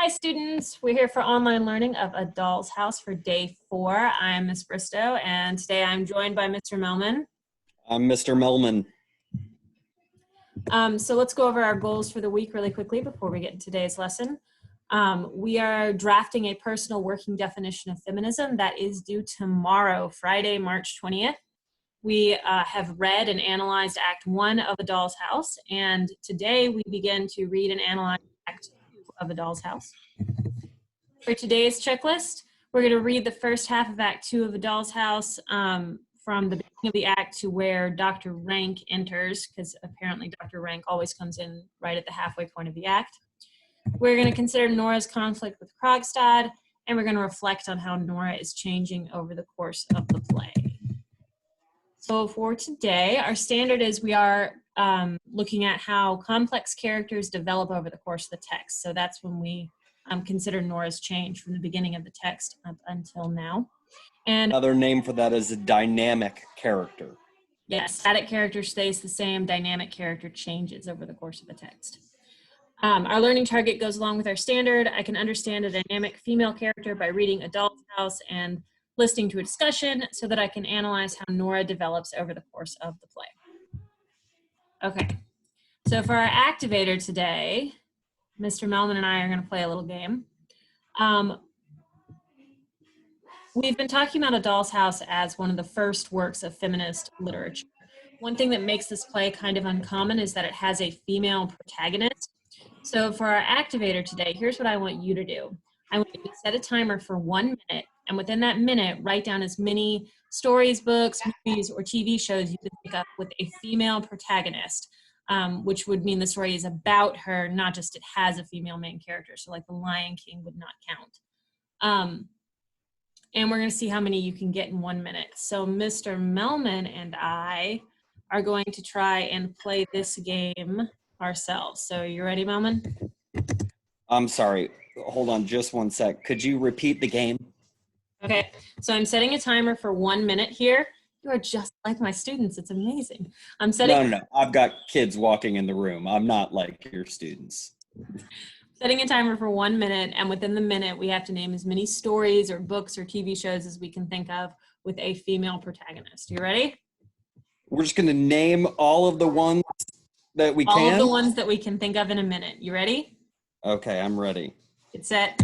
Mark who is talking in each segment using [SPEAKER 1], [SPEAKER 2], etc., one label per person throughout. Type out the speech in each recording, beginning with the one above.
[SPEAKER 1] Hi students, we're here for online learning of A Doll's House for day 4. I'm Miss Bristow and today I'm joined by Mr. Mellman.
[SPEAKER 2] I'm Mr. Mellman.
[SPEAKER 1] So let's go over our goals for the week really quickly before we get into today's lesson. We are drafting a personal working definition of feminism that is due tomorrow, Friday, March 20th. We have read and analyzed Act 1 of A Doll's House, and today we begin to read and analyze Act 2 of A Doll's House. For today's checklist, we're going to read the first half of Act 2 of A Doll's House from the beginning of the act to where Dr. Rank enters, because apparently Dr. Rank always comes in right at the halfway point of the act. We're going to consider Nora's conflict with Krogstad, and we're going to reflect on how Nora is changing over the course of the play. So for today, our standard is we are looking at how complex characters develop over the course of the text. So that's when we consider Nora's change from the beginning of the text up until now. And
[SPEAKER 2] another name for that is a dynamic character.
[SPEAKER 1] Yes, static character stays the same, dynamic character changes over the course of the text. Our learning target goes along with our standard. I can understand a dynamic female character by reading A Doll's House and listening to a discussion so that I can analyze how Nora develops over the course of the play. Okay, so for our activator today, Mr. Mellman and I are going to play a little game. We've been talking about A Doll's House as one of the first works of feminist literature. One thing that makes this play kind of uncommon is that it has a female protagonist. So for our activator today, here's what I want you to do. I want you to set a timer for 1 minute, and within that minute, write down as many stories, books, movies, or TV shows you can pick up with a female protagonist, which would mean the story is about her, not just it has a female main character. So like The Lion King would not count. And we're going to see how many you can get in 1 minute. So Mr. Mellman and I are going to try and play this game ourselves. So you ready, Mellman?
[SPEAKER 2] I'm sorry. Hold on just 1 sec. Could you repeat the game?
[SPEAKER 1] Okay. So I'm setting a timer for 1 minute here. You are just like my students. It's amazing. I'm setting.
[SPEAKER 2] No. I've got kids walking in the room. I'm not like your students.
[SPEAKER 1] Setting a timer for 1 minute, and within the minute, we have to name as many stories or books or TV shows as we can think of with a female protagonist. You ready?
[SPEAKER 2] We're just going to name all of the ones that we can?
[SPEAKER 1] All of the ones that we can think of in a minute. You ready?
[SPEAKER 2] Okay, I'm ready.
[SPEAKER 1] Get set.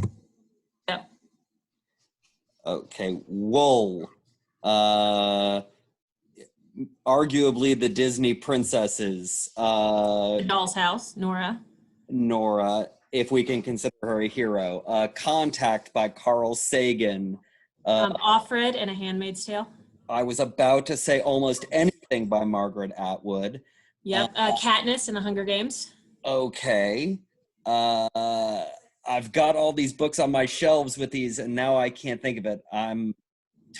[SPEAKER 1] Go.
[SPEAKER 2] Okay, wool. Arguably the Disney princesses.
[SPEAKER 1] The Doll's House, Nora.
[SPEAKER 2] Nora, if we can consider her a hero. Contact by Carl Sagan.
[SPEAKER 1] Offred and A Handmaid's Tale.
[SPEAKER 2] I was about to say almost anything by Margaret Atwood.
[SPEAKER 1] Yep. Katniss and The Hunger Games.
[SPEAKER 2] Okay. I've got all these books on my shelves with these, and now I can't think of it. I'm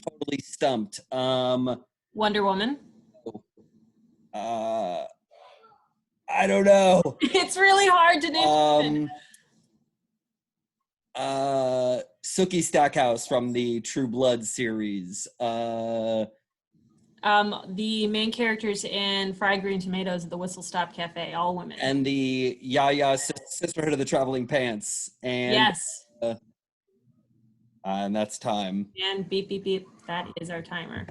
[SPEAKER 2] totally stumped.
[SPEAKER 1] Wonder Woman.
[SPEAKER 2] I don't know.
[SPEAKER 1] It's really hard to name.
[SPEAKER 2] Sookie Stackhouse from the True Blood series.
[SPEAKER 1] The main characters in Fried Green Tomatoes at the Whistle Stop Cafe, all women.
[SPEAKER 2] And the Yaya Sisterhood of the Traveling Pants. And
[SPEAKER 1] yes.
[SPEAKER 2] And that's time.
[SPEAKER 1] And beep, beep, beep. That is our timer.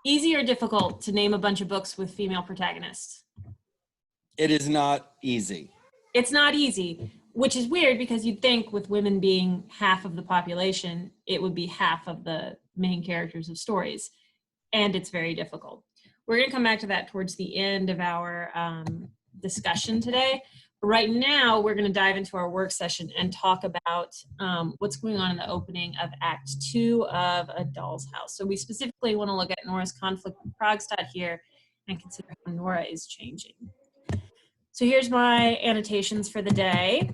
[SPEAKER 1] Easy or difficult to name a bunch of books with female protagonists?
[SPEAKER 2] It is not easy.
[SPEAKER 1] It's not easy, which is weird because you'd think with women being half of the population, it would be half of the main characters of stories. And it's very difficult. We're going to come back to that towards the end of our discussion today. Right now, we're going to dive into our work session and talk about what's going on in the opening of Act 2 of A Doll's House. So we specifically want to look at Nora's conflict with Krogstad here and consider how Nora is changing. So here's my annotations for the day.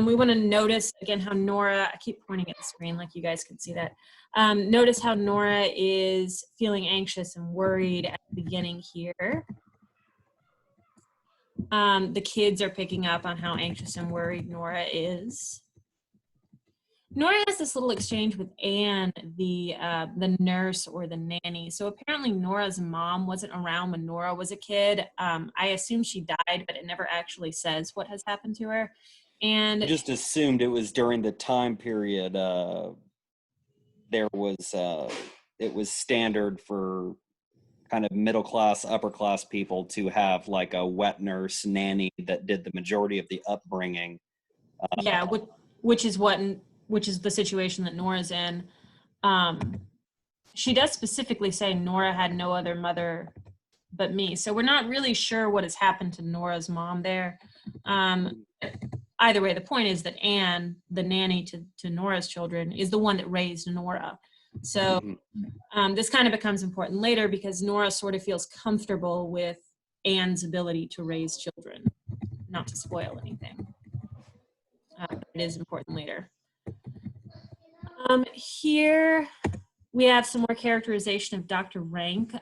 [SPEAKER 1] We want to notice, again, how Nora, I keep pointing at the screen like you guys can see that. Notice how Nora is feeling anxious and worried at the beginning here. The kids are picking up on how anxious and worried Nora is. Nora has this little exchange with Anne, the nurse or the nanny. So apparently Nora's mom wasn't around when Nora was a kid. I assume she died, but it never actually says what has happened to her.
[SPEAKER 2] I
[SPEAKER 1] And
[SPEAKER 2] just assumed it was during the time period there was it was standard for kind of middle class, upper class people to have like a wet nurse nanny that did the majority of the upbringing.
[SPEAKER 1] yeah, which is what which is the situation that Nora's in. Um, she does specifically say Nora had no other mother but me. So we're not really sure what has happened to Nora's mom there. Either way, the point is that Anne, the nanny to Nora's children, is the one that raised Nora. So this kind of becomes important later because Nora sort of feels comfortable with Anne's ability to raise children, not to spoil anything. But it is important later. Here we have some more characterization of Dr. Rank.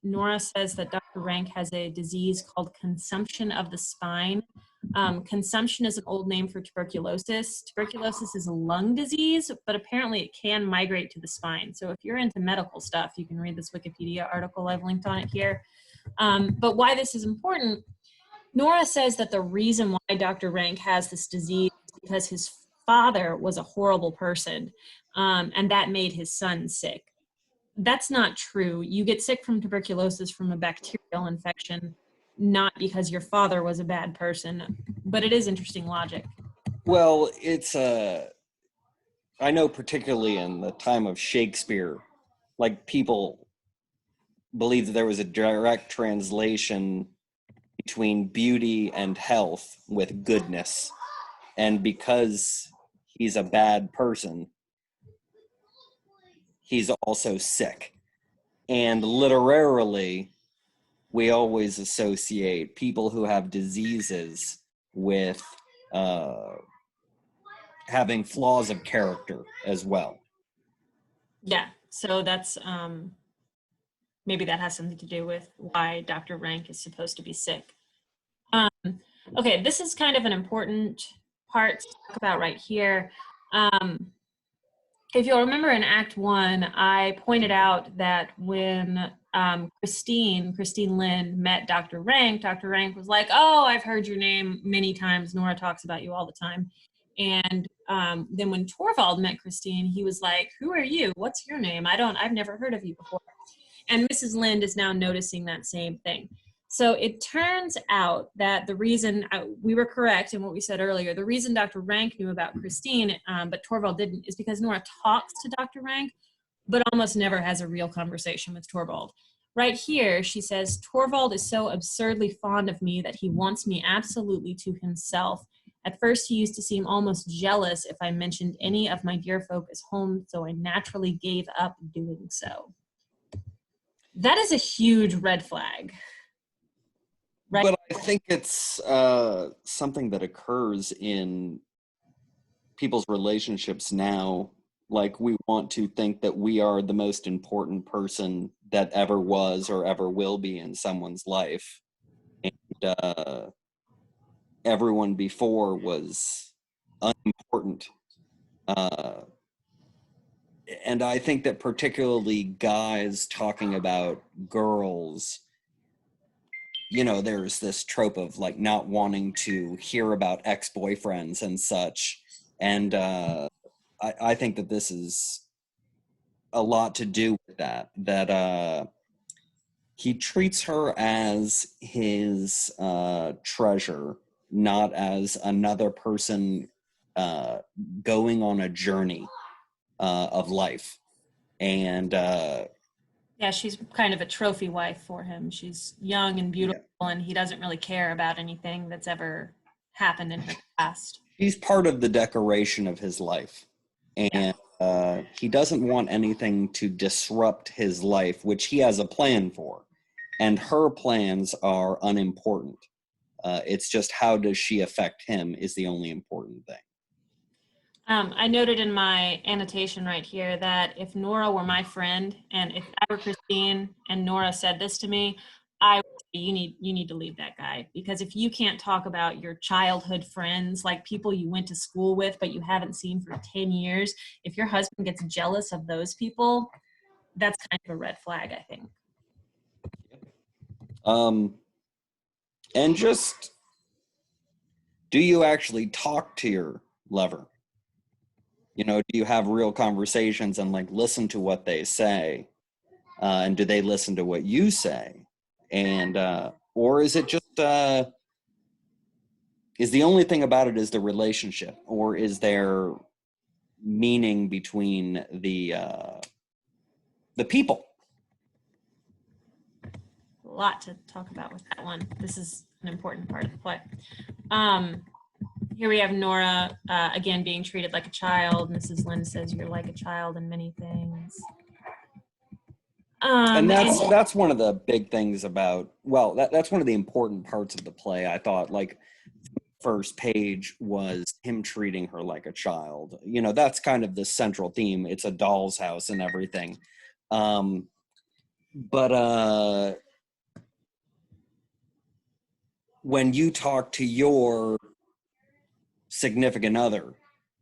[SPEAKER 1] Nora says that Dr. Rank has a disease called consumption of the spine. Consumption is an old name for tuberculosis. Tuberculosis is a lung disease, but apparently it can migrate to the spine. So if you're into medical stuff, you can read this Wikipedia article. I've linked on it here. But why this is important, Nora says that the reason why Dr. Rank has this disease is because his father was a horrible person, and that made his son sick. That's not true. You get sick from tuberculosis from a bacterial infection, not because your father was a bad person, but it is interesting logic.
[SPEAKER 2] Well, it's I know particularly in the time of Shakespeare, like people believe that there was a direct translation between beauty and health with goodness. And because he's a bad person, he's also sick. And literarily, we always associate people who have diseases with having flaws of character as well.
[SPEAKER 1] Yeah, so that's maybe that has something to do with why Dr. Rank is supposed to be sick. Okay, this is kind of an important part to talk about right here. If you'll remember in Act 1, I pointed out that when Christine Lynn met Dr. Rank was like, oh, I've heard your name many times. Nora talks about you all the time. And then when Torvald met Christine, he was like, who are you? What's your name? I've never heard of you before. And Mrs. Lind is now noticing that same thing. So it turns out that the reason we were correct in what we said earlier, the reason Dr. Rank knew about Christine, but Torvald didn't, is because Nora talks to Dr. Rank, but almost never has a real conversation with Torvald. Right here, she says, Torvald is so absurdly fond of me that he wants me absolutely to himself. At first, he used to seem almost jealous if I mentioned any of my dear folk as home, so I naturally gave up doing so. That is a huge red flag. Right.
[SPEAKER 2] But I think it's something that occurs in people's relationships now. Like, we want to think that we are the most important person that ever was or ever will be in someone's life. And everyone before was unimportant. And I think that particularly guys talking about girls, you know, there's this trope of like not wanting to hear about ex-boyfriends and such. And I think that this is a lot to do with that he treats her as his treasure, not as another person going on a journey of life. And
[SPEAKER 1] yeah, she's kind of a trophy wife for him. She's young and beautiful, and he doesn't really care about anything that's ever happened in her past.
[SPEAKER 2] She's part of the decoration of his life. And he doesn't want anything to disrupt his life, which he has a plan for. And her plans are unimportant. It's just how does she affect him is the only important thing.
[SPEAKER 1] I noted in my annotation right here that if Nora were my friend and if I were Christine and Nora said this to me, I would you need to leave that guy, because if you can't talk about your childhood friends, like people you went to school with but you haven't seen for 10 years, if your husband gets jealous of those people, that's kind of a red flag, I think.
[SPEAKER 2] And just, do you actually talk to your lover? You know, do you have real conversations and like listen to what they say? And do they listen to what you say? And or is it just is the only thing about it is the relationship, or is there meaning between the people?
[SPEAKER 1] A lot to talk about with that one. This is an important part of the play. Here we have Nora, again, being treated like a child. Mrs. Lynn says, "You're like a child in many things."
[SPEAKER 2] And that's one of the big things about, well, that's one of the important parts of the play. I thought, like, first page was him treating her like a child. You know, that's kind of the central theme. It's a doll's house and everything. But when you talk to your significant other,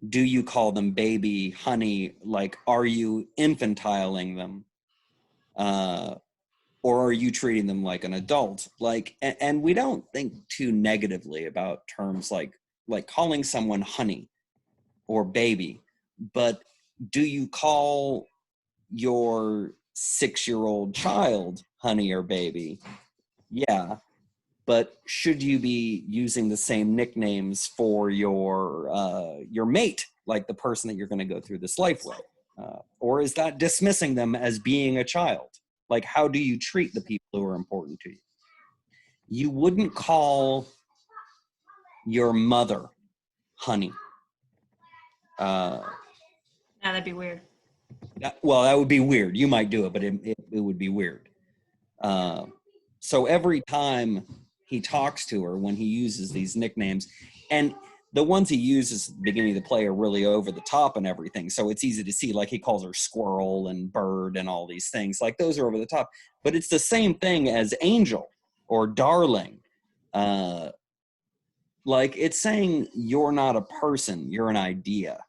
[SPEAKER 2] do you call them baby, honey? Like, are you infantiling them? Or are you treating them like an adult? Like, and we don't think too negatively about terms like calling someone honey or baby, but do you call your 6-year-old child honey or baby? Yeah. But should you be using the same nicknames for your mate, like the person that you're going to go through this life with? Or is that dismissing them as being a child? Like, how do you treat the people who are important to you? You wouldn't call your mother honey.
[SPEAKER 1] Yeah, that'd be weird.
[SPEAKER 2] Well, that would be weird. You might do it, but it would be weird. So every time he talks to her, when he uses these nicknames, and the ones he uses at the beginning of the play are really over the top and everything, so it's easy to see, like he calls her squirrel and bird and all these things, like those are over the top, but it's the same thing as angel or darling. Like, it's saying you're not a person, you're an idea.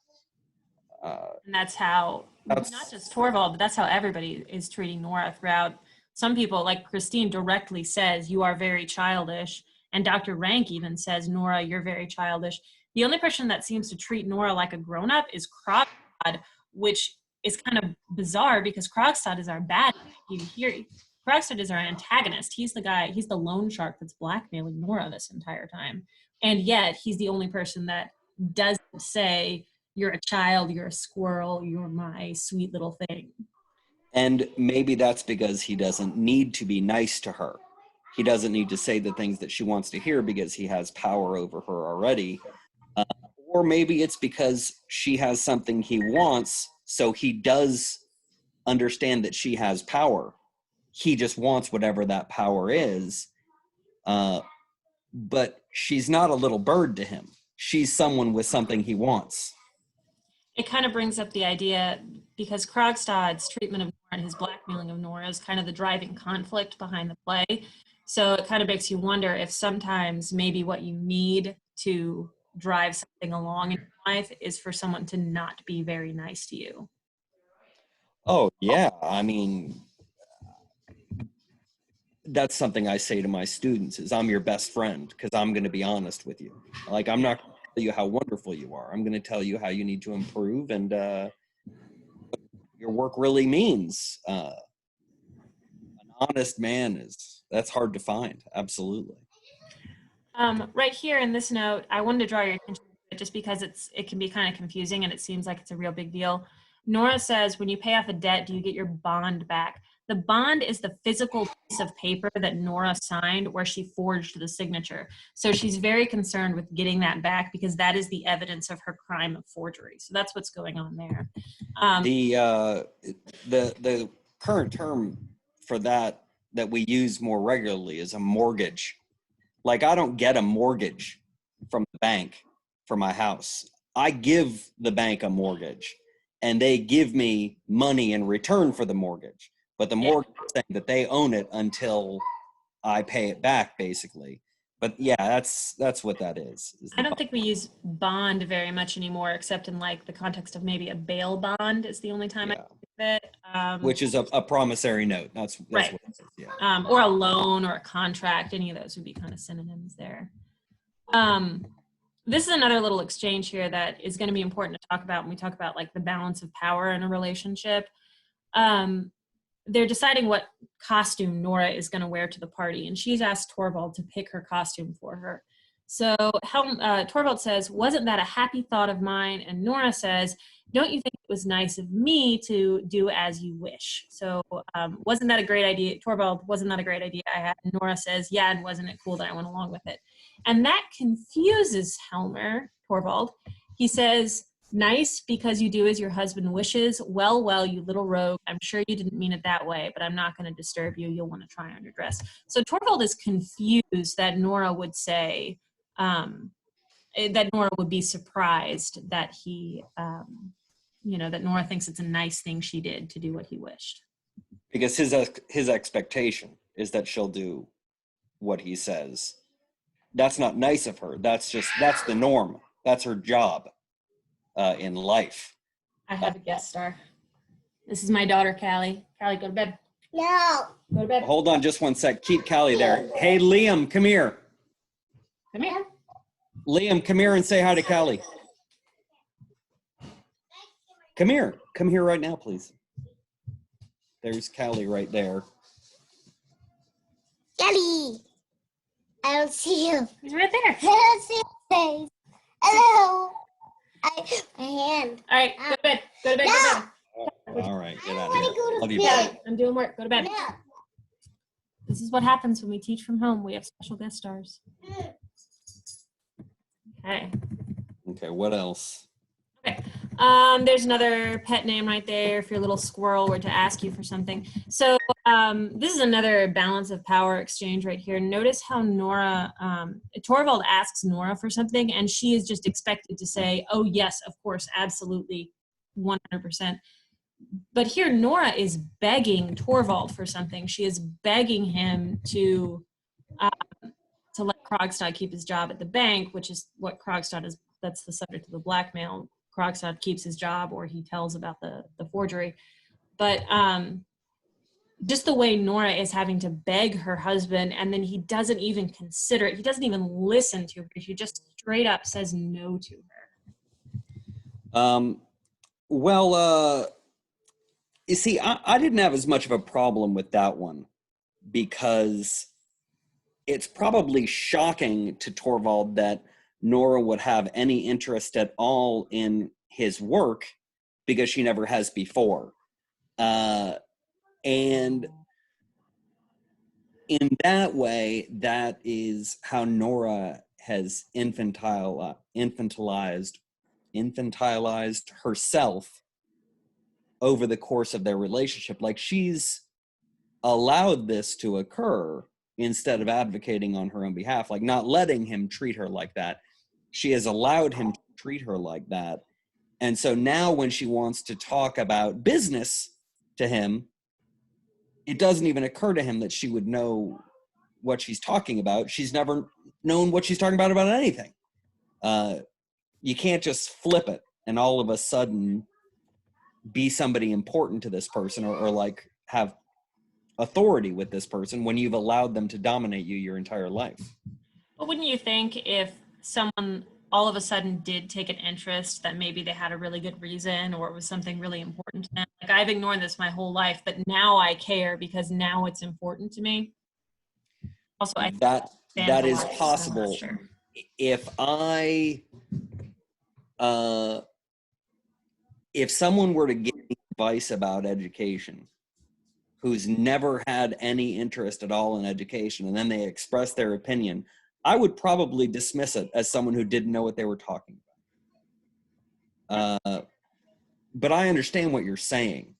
[SPEAKER 1] And that's how, not just Torvald, but that's how everybody is treating Nora throughout. Some people, like Christine, directly says, "You are very childish." And Dr. Rank even says, "Nora, you're very childish." The only person that seems to treat Nora like a grown-up is Krogstad, which is kind of bizarre because Krogstad is our bad guy. Krogstad is our antagonist. He's the guy, he's the loan shark that's blackmailing Nora this entire time. And yet he's the only person that doesn't say, "You're a child, you're a squirrel, you're my sweet little thing."
[SPEAKER 2] And maybe that's because he doesn't need to be nice to her. He doesn't need to say the things that she wants to hear because he has power over her already. Or maybe it's because she has something he wants, so he does understand that she has power. He just wants whatever that power is. But she's not a little bird to him. She's someone with something he wants.
[SPEAKER 1] It kind of brings up the idea, because Krogstad's treatment of Nora and his blackmailing of Nora is kind of the driving conflict behind the play. So it kind of makes you wonder if sometimes maybe what you need to drive something along in your life is for someone to not be very nice to you.
[SPEAKER 2] Oh, yeah. I mean, that's something I say to my students is, I'm your best friend because I'm going to be honest with you. Like, I'm not going to tell you how wonderful you are. I'm going to tell you how you need to improve and your work really means. An honest man that's hard to find. Absolutely.
[SPEAKER 1] Right here in this note, I wanted to draw your attention to it just because it can be kind of confusing and it seems like it's a real big deal. Nora says, "When you pay off a debt, do you get your bond back?" The bond is the physical piece of paper that Nora signed where she forged the signature. So she's very concerned with getting that back because that is the evidence of her crime of forgery. So that's what's going on there.
[SPEAKER 2] The current term for that we use more regularly is a mortgage. Like, I don't get a mortgage from the bank for my house. I give the bank a mortgage and they give me money in return for the mortgage. But the mortgage is saying that they own it until I pay it back, basically. But yeah, that's what that is
[SPEAKER 1] I don't think we use bond very much anymore, except in like the context of maybe a bail bond is the only time I
[SPEAKER 2] Yeah.
[SPEAKER 1] think of it.
[SPEAKER 2] Which is a promissory note. That's
[SPEAKER 1] Right.
[SPEAKER 2] what it is. Yeah.
[SPEAKER 1] Or a loan or a contract. Any of those would be kind of synonyms there. This is another little exchange here that is going to be important to talk about when we talk about like the balance of power in a relationship. They're deciding what costume Nora is going to wear to the party, and she's asked Torvald to pick her costume for her. So Torvald says, "Wasn't that a happy thought of mine?" And Nora says, "Don't you think it was nice of me to do as you wish?" So wasn't that a great idea? Torvald, wasn't that a great idea I had? And Nora says, "Yeah, and wasn't it cool that I went along with it?" And that confuses Torvald. He says, "Nice because you do as your husband wishes. Well, well, you little rogue. I'm sure you didn't mean it that way, but I'm not going to disturb you. You'll want to try on your dress." So Torvald is confused that Nora would say, that Nora would be surprised that he, that Nora thinks it's a nice thing she did to do what he wished.
[SPEAKER 2] Because his expectation is that she'll do what he says. That's not nice of her. That's the norm. That's her job in life.
[SPEAKER 1] I have a guest star. This is my daughter, Callie. Callie, go to bed.
[SPEAKER 3] No.
[SPEAKER 1] Go to bed.
[SPEAKER 2] Hold on just one sec. Keep Callie there. Hey, Liam, come here.
[SPEAKER 1] Come here.
[SPEAKER 2] Liam, come here and say hi to Callie. Come here. Come here right now, please. There's Callie right there.
[SPEAKER 3] Kelly. I don't see you.
[SPEAKER 1] He's right there.
[SPEAKER 3] I don't see your face. Hello. My hand.
[SPEAKER 1] All right, go to bed. Go to bed.
[SPEAKER 3] No.
[SPEAKER 1] Go to bed.
[SPEAKER 2] All right, get
[SPEAKER 3] I
[SPEAKER 2] out
[SPEAKER 3] don't
[SPEAKER 2] of
[SPEAKER 3] want to
[SPEAKER 2] here.
[SPEAKER 3] go
[SPEAKER 2] Love
[SPEAKER 3] to
[SPEAKER 2] you,
[SPEAKER 3] bed.
[SPEAKER 2] bud.
[SPEAKER 1] I'm doing work. Go to bed.
[SPEAKER 3] No.
[SPEAKER 1] This is what happens when we teach from home. We have special guest stars. Okay.
[SPEAKER 2] Okay, what else?
[SPEAKER 1] Okay. There's another pet name right there if your little squirrel were to ask you for something. So this is another balance of power exchange right here. Notice how Torvald asks Nora for something and she is just expected to say, "Oh yes, of course, absolutely, 100%. But here Nora is begging Torvald for something. She is begging him to let Krogstad keep his job at the bank, which is what Krogstad is. That's the subject of the blackmail. Krogstad keeps his job or he tells about the forgery. But just the way Nora is having to beg her husband and then he doesn't even consider it. He doesn't even listen to her. He just straight up says no to her.
[SPEAKER 2] Well, you see, I didn't have as much of a problem with that one because it's probably shocking to Torvald that Nora would have any interest at all in his work because she never has before. And in that way, that is how Nora has infantilized herself over the course of their relationship. Like she's allowed this to occur instead of advocating on her own behalf, like not letting him treat her like that. She has allowed him to treat her like that. And so now when she wants to talk about business to him, it doesn't even occur to him that she would know what she's talking about. She's never known what she's talking about anything. You can't just flip it and all of a sudden be somebody important to this person or like have authority with this person when you've allowed them to dominate you your entire life.
[SPEAKER 1] But wouldn't you think if someone all of a sudden did take an interest that maybe they had a really good reason or it was something really important to them? Like I've ignored this my whole life, but now I care because now it's important to me. Also, I
[SPEAKER 2] that is possible. Sure. If someone were to give me advice about education who's never had any interest at all in education, and then they express their opinion, I would probably dismiss it as someone who didn't know what they were talking about. But I understand what you're saying.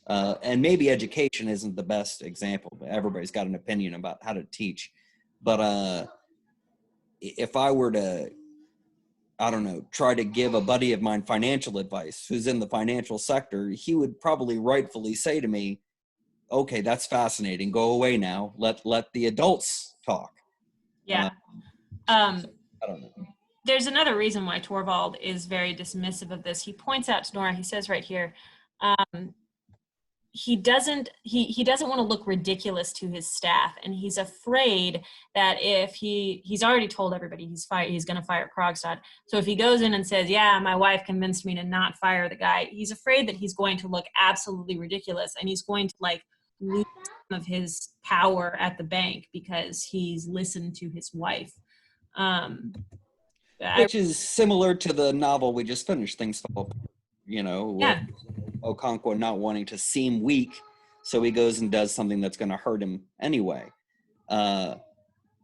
[SPEAKER 2] And maybe education isn't the best example, but everybody's got an opinion about how to teach. But if I were to, I don't know, try to give a buddy of mine financial advice who's in the financial sector, he would probably rightfully say to me, okay, that's fascinating. Go away now. Let the adults talk.
[SPEAKER 1] Yeah. I
[SPEAKER 2] don't know.
[SPEAKER 1] There's another reason why Torvald is very dismissive of this. He points out to Nora, he says right here, he doesn't want to look ridiculous to his staff, and he's afraid that if he's already told everybody he's going to fire Krogstad. So if he goes in and says, yeah, my wife convinced me to not fire the guy, he's afraid that he's going to look absolutely ridiculous, and he's going to like lose some of his power at the bank because he's listened to his wife.
[SPEAKER 2] Which is similar to the novel we just finished, Things Fall Apart, with Okonkwo not wanting to seem weak, so he goes and does something that's going to hurt him anyway. And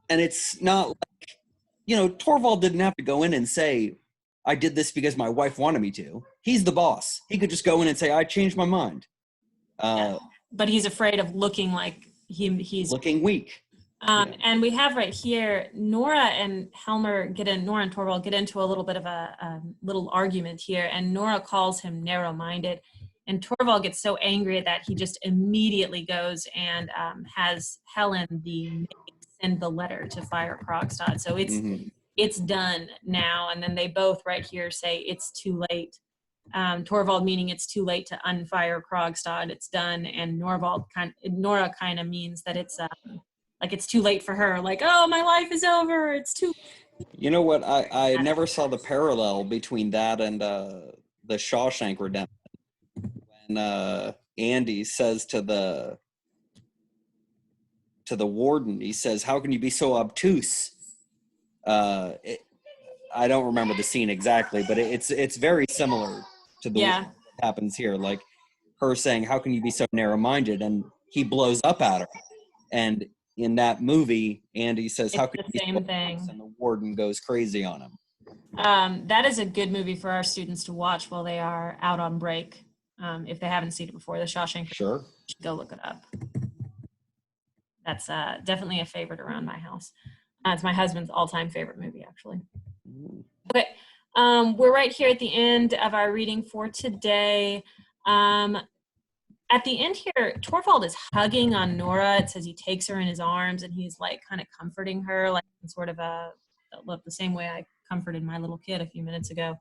[SPEAKER 2] it's not like, Torvald didn't have to go in and say, I did this because my wife wanted me to. He's the boss. He could just go in and say, I changed my mind.
[SPEAKER 1] But he's afraid of looking like he's
[SPEAKER 2] looking weak.
[SPEAKER 1] And we have right here, Nora and Torvald get into a little bit of a little argument here, and Nora calls him narrow-minded, and Torvald gets so angry at that he just immediately goes and has Helen send the letter to fire Krogstad. So it's done now, and then they both right here say it's too late. Torvald meaning it's too late to unfire Krogstad, it's done, and Nora kind of means that it's like it's too late for her, like, oh, my life is over, it's too late.
[SPEAKER 2] You know what, I never saw the parallel between that and the Shawshank Redemption, when Andy says to the warden, he says, how can you be so obtuse? I don't remember the scene exactly, but it's very similar to the what happens here, like her saying, how can you be so narrow-minded, and he blows up at her. And in that movie, Andy says, how could you be so obtuse? And the warden goes crazy on him.
[SPEAKER 1] That is a good movie for our students to watch while they are out on break. If they haven't seen it before, The Shawshank.
[SPEAKER 2] Sure.
[SPEAKER 1] Go look it up. That's definitely a favorite around my house. It's my husband's all-time favorite movie, actually. Okay, we're right here at the end of our reading for today. At the end here, Torvald is hugging on Nora. It says he takes her in his arms and he's like kind of comforting her, like in sort of the same way I comforted my little kid a few minutes ago.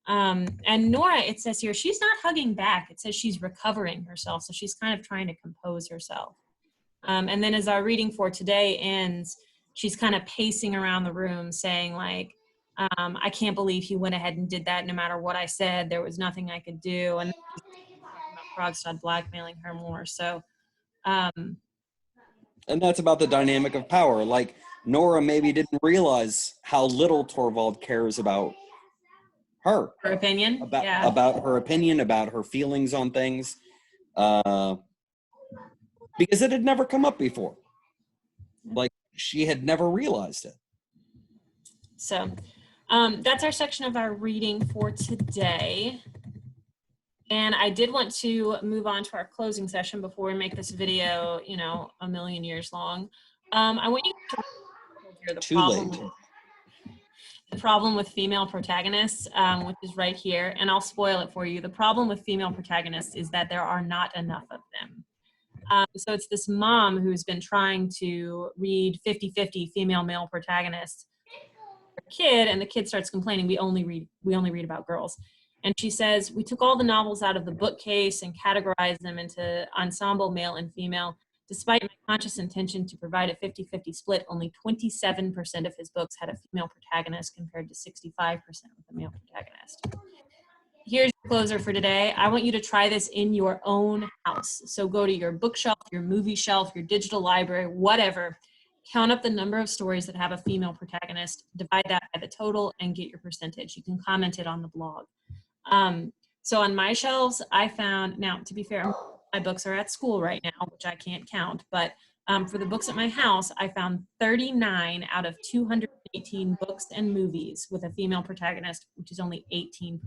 [SPEAKER 1] And Nora, it says here, she's not hugging back. It says she's recovering herself. So she's kind of trying to compose herself. And then as our reading for today ends, she's kind of pacing around the room saying like, I can't believe he went ahead and did that no matter what I said. There was nothing I could do. And Krogstad blackmailing her more. So,
[SPEAKER 2] and that's about the dynamic of power. Like Nora maybe didn't realize how little Torvald cares about her
[SPEAKER 1] opinion,
[SPEAKER 2] about her opinion, about her feelings on things, because it had never come up before. Like she had never realized it.
[SPEAKER 1] So, that's our section of our reading for today. And I did want to move on to our closing session before we make this video, a million years long. I want you to hear the problem with female protagonists, which is right here, and I'll spoil it for you. The problem with female protagonists is that there are not enough of them. So it's this mom who's been trying to read 50-50 female-male protagonists for a kid, and the kid starts complaining, we only read about girls. And she says, we took all the novels out of the bookcase and categorized them into ensemble male and female. Despite my conscious intention to provide a 50-50 split, only 27% of his books had a female protagonist compared to 65% with a male protagonist. Here's your closer for today. I want you to try this in your own house. So go to your bookshelf, your movie shelf, your digital library, whatever. Count up the number of stories that have a female protagonist, divide that by the total, and get your percentage. You can comment it on the blog. So on my shelves, I found, now to be fair, my books are at school right now, which I can't count, but for the books at my house, I found 39 out of 218 books and movies with a female protagonist, which is only 18%.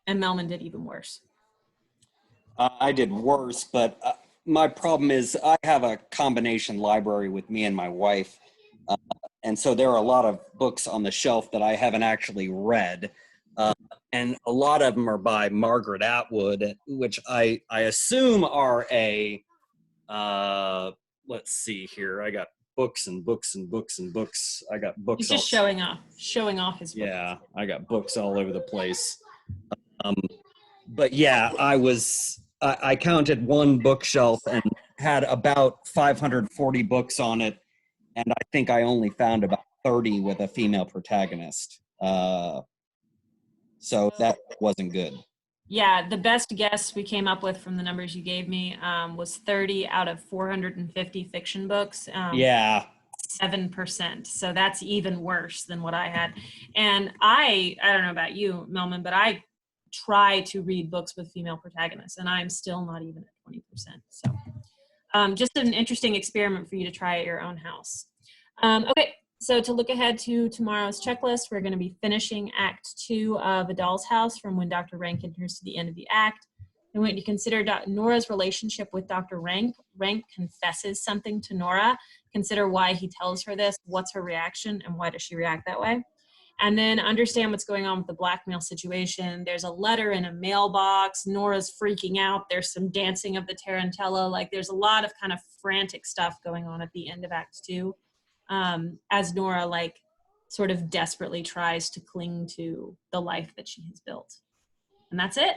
[SPEAKER 1] And Mellman did even worse.
[SPEAKER 2] I did worse, but my problem is I have a combination library with me and my wife. And so there are a lot of books on the shelf that I haven't actually read. And a lot of them are by Margaret Atwood, which I assume are a, let's see here. I got books and books and books and books. I got books.
[SPEAKER 1] He's just showing off his book.
[SPEAKER 2] Yeah, I got books all over the place. But yeah, I counted one bookshelf and had about 540 books on it, and I think I only found about 30 with a female protagonist. So that wasn't good.
[SPEAKER 1] Yeah, the best guess we came up with from the numbers you gave me was 30 out of 450 fiction books.
[SPEAKER 2] Yeah.
[SPEAKER 1] 7%. So that's even worse than what I had. And I don't know about you, Mellman, but I try to read books with female protagonists, and I'm still not even at 20%. So just an interesting experiment for you to try at your own house. Okay, so to look ahead to tomorrow's checklist, we're going to be finishing Act 2 of A Doll's House from when Dr. Rank enters to the end of the act. We want you to consider Nora's relationship with Dr. Rank. Rank confesses something to Nora. Consider why he tells her this, what's her reaction, and why does she react that way. And then understand what's going on with the blackmail situation. There's a letter in a mailbox. Nora's freaking out. There's some dancing of the tarantella. Like there's a lot of kind of frantic stuff going on at the end of Act 2 as Nora like sort of desperately tries to cling to the life that she has built. And that's it.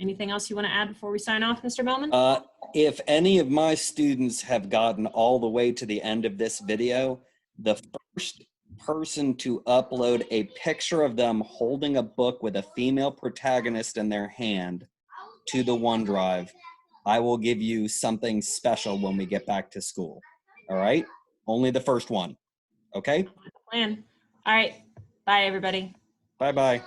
[SPEAKER 1] Anything else you want to add before we sign off, Mr. Mellman?
[SPEAKER 2] If any of my students have gotten all the way to the end of this video, the first person to upload a picture of them holding a book with a female protagonist in their hand to the OneDrive, I will give you something special when we get back to school. All right? Only the first one. Okay?
[SPEAKER 1] Plan. All right. Bye, everybody.
[SPEAKER 2] Bye-bye.